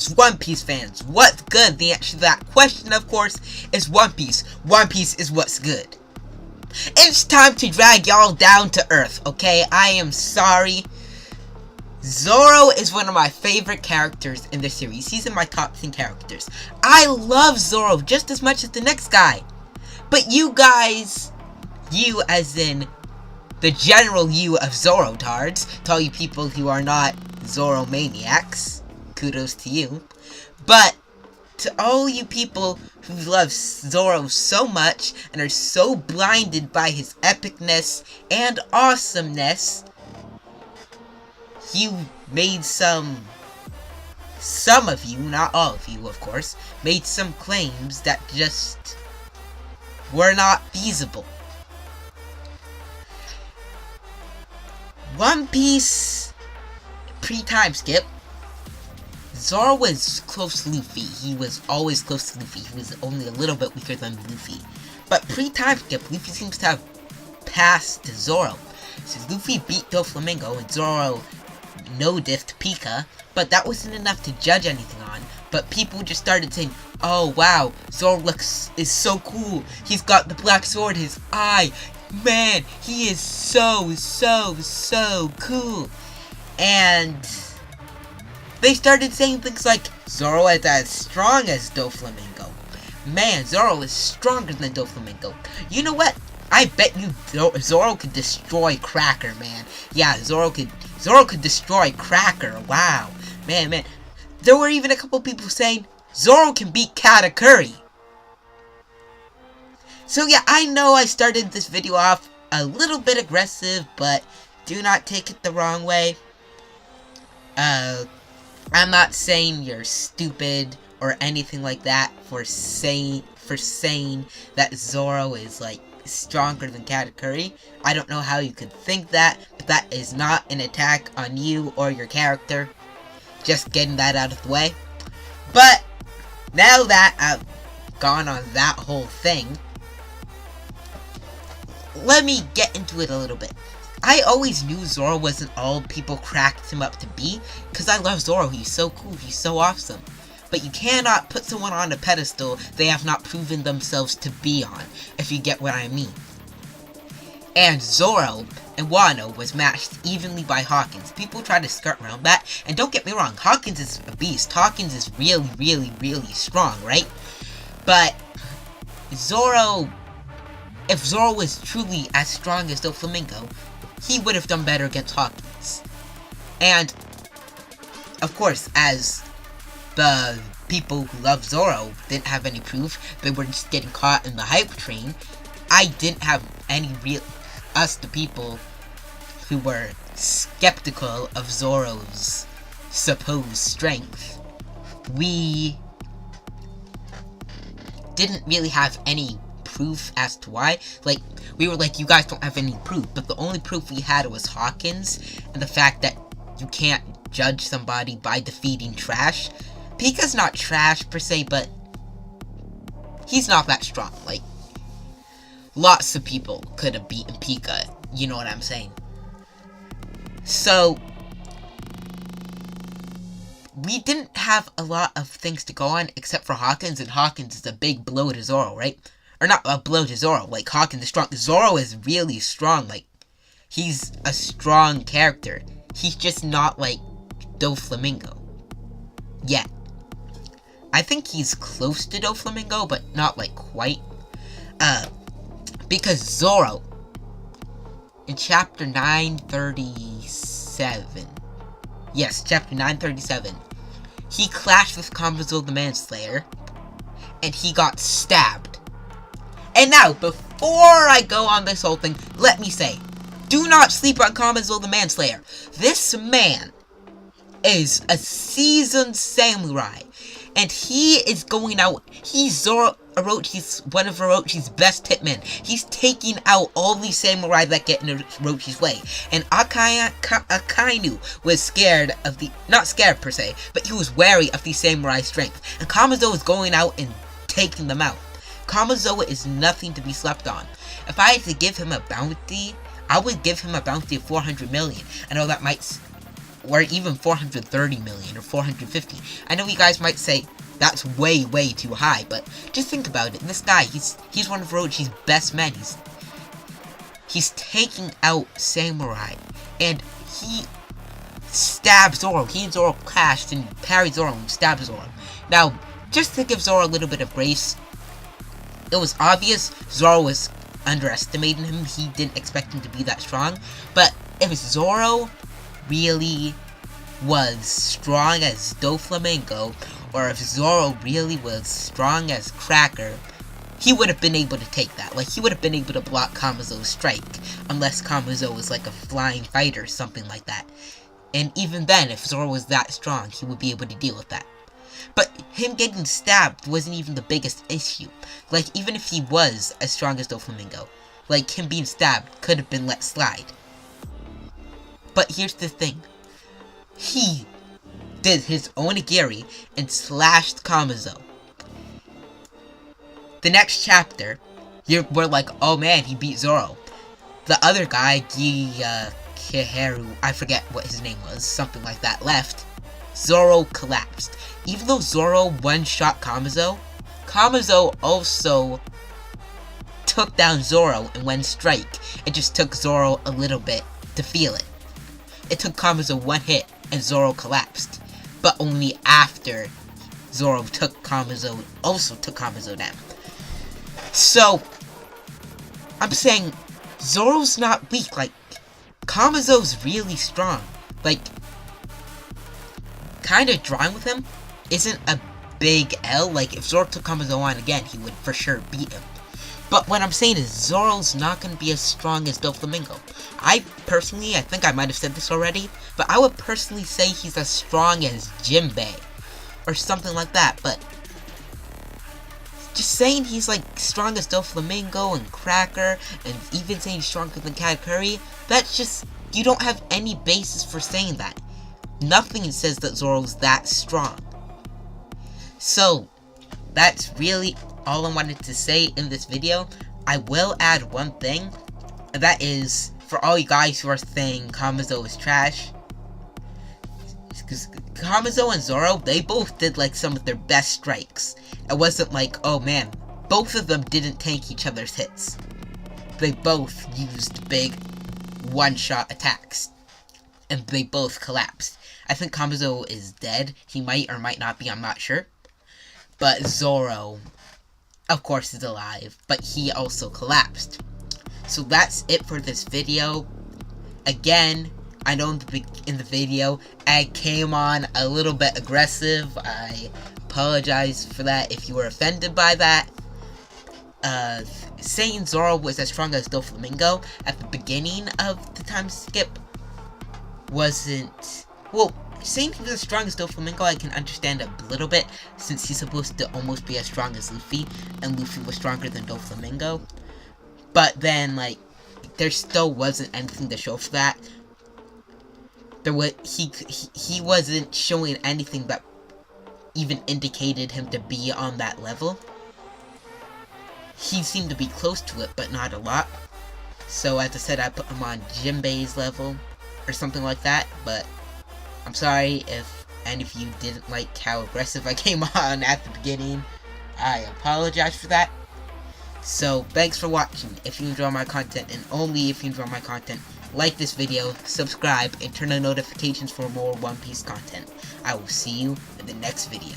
fans, One Piece fans, what's good? The answer to that question, of course, is One Piece. One Piece is what's good. It's time to drag y'all down to earth, okay? I am sorry. Zoro is one of my favorite characters in the series. He's in my top 10 characters. I love Zoro just as much as the next guy. But you guys, you as in the general you of Zoro-tards, to all you people who are not Zoro maniacs, kudos to you. But to all you people who love Zoro so much and are so blinded by his epicness and awesomeness, you made some of you, not all of you of course, made some claims that just were not feasible. One Piece pre-time skip, Zoro was close to Luffy. He was always close to Luffy. He was only a little bit weaker than Luffy. But pre-time skip, Luffy seems to have passed Zoro. Since Luffy beat Doflamingo and Zoro no-diffed Pika, but that wasn't enough to judge anything on. But people just started saying, oh wow, Zoro is so cool. He's got the black sword, his eye. Man, he is so cool. And they started saying things like, Zoro is as strong as Doflamingo. Man, Zoro is stronger than Doflamingo. You know what? I bet you Zoro could destroy Cracker, man. Yeah, Zoro could destroy Cracker. Wow. Man. There were even a couple people saying, Zoro can beat Katakuri. So yeah, I know I started this video off a little bit aggressive, but do not take it the wrong way. I'm not saying you're stupid or anything like that for saying that Zoro is like stronger than Katakuri. I don't know how you could think that, but that is not an attack on you or your character. Just getting that out of the way. But now that I've gone on that whole thing, let me get into it a little bit. I always knew Zoro wasn't all people cracked him up to be, because I love Zoro. He's so cool, he's so awesome. But you cannot put someone on a pedestal they have not proven themselves to be on, if you get what I mean. And Zoro and Wano was matched evenly by Hawkins. People try to skirt around that, and don't get me wrong, Hawkins is a beast. Hawkins is really strong, right? But Zoro, if Zoro was truly as strong as Doflamingo, he would have done better against Hawkins. And, of course, as the people who love Zoro didn't have any proof, they were just getting caught in the hype train, I didn't have any the people who were skeptical of Zoro's supposed strength, we didn't really have any proof as to why. Like, we were like, you guys don't have any proof, but the only proof we had was Hawkins, and the fact that you can't judge somebody by defeating trash. Pika's not trash per se, but he's not that strong. Like, lots of people could have beaten Pika, you know what I'm saying? So, we didn't have a lot of things to go on except for Hawkins, and Hawkins is a big blow to Zoro, right? Or not a blow to Zoro, like Hawkins is strong. Zoro is really strong, like, he's a strong character. He's just not like Doflamingo yet. I think he's close to Doflamingo, but not like quite. Because Zoro, in chapter 937, yes, chapter 937, he clashed with Kamazo the Manslayer, and he got stabbed. And now, before I go on this whole thing, let me say, do not sleep on Kamazo the Manslayer. This man is a seasoned samurai, and he is going out, he's Orochi's, one of Orochi's best hitmen. He's taking out all these samurai that get in Orochi's way. And Akainu was scared of the, not scared per se, but he was wary of the samurai strength. And Kamazo is going out and taking them out. Kamazo is nothing to be slept on. If I had to give him a bounty, I would give him a bounty of 400 million. I know that might, or even 430 million or 450. I know you guys might say that's way too high, but just think about it. This guy, he's one of Orochi's best men. He's taking out samurai, and he stabs Zoro. He and Zoro clashed and parried Zoro and stabbed Zoro. Now, just to give Zoro a little bit of grace, it was obvious Zoro was underestimating him. He didn't expect him to be that strong. But if Zoro really was strong as Doflamingo, or if Zoro really was strong as Cracker, he would have been able to take that. Like, he would have been able to block Kamazo's strike, unless Kamazo was like a flying fighter or something like that. And even then, if Zoro was that strong, he would be able to deal with that. But him getting stabbed wasn't even the biggest issue. Like, even if he was as strong as Doflamingo, like, him being stabbed could have been let slide. But here's the thing. He did his own Agiri and slashed Kamazo. The next chapter, we're like, oh man, he beat Zoro. The other guy, Kihiru, I forget what his name was, something like that, left. Zoro collapsed. Even though Zoro one-shot Kamazo, Kamazo also took down Zoro in one strike. It just took Zoro a little bit to feel it. It took Kamazo one hit and Zoro collapsed. But only after Zoro also took Kamazo down. So, I'm saying Zoro's not weak. Like, Kamazo's really strong. Like, kind of drawing with him isn't a big L. Like, if Zoro took Kamazo on again, he would for sure beat him. But what I'm saying is, Zoro's not going to be as strong as Doflamingo. I think I might have said this already, but I would personally say he's as strong as Jinbei, or something like that, but just saying he's like strong as Doflamingo and Cracker, and even saying he's stronger than Katakuri, that's just, you don't have any basis for saying that. Nothing says that Zoro's that strong. So, that's really all I wanted to say in this video. I will add one thing, and that is, for all you guys who are saying Kamazo is trash, because Kamazo and Zoro, they both did like some of their best strikes. It wasn't like, oh man, both of them didn't tank each other's hits. They both used big one-shot attacks, and they both collapsed. I think Kamazo is dead. He might or might not be, I'm not sure. But Zoro, of course, is alive, but he also collapsed. So that's it for this video. Again, I know in the video, I came on a little bit aggressive. I apologize for that if you were offended by that. Saying Zoro was as strong as Doflamingo at the beginning of the time skip wasn't... Well, saying he was as strong as Doflamingo, I can understand a little bit, since he's supposed to almost be as strong as Luffy, and Luffy was stronger than Doflamingo. But then, like, there still wasn't anything to show for that. He wasn't showing anything that even indicated him to be on that level. He seemed to be close to it, but not a lot. So, as I said, I put him on Jinbei's level, or something like that, but I'm sorry if any of you didn't like how aggressive I came on at the beginning. I apologize for that. So, thanks for watching. If you enjoy my content, and only if you enjoy my content, like this video, subscribe, and turn on notifications for more One Piece content. I will see you in the next video.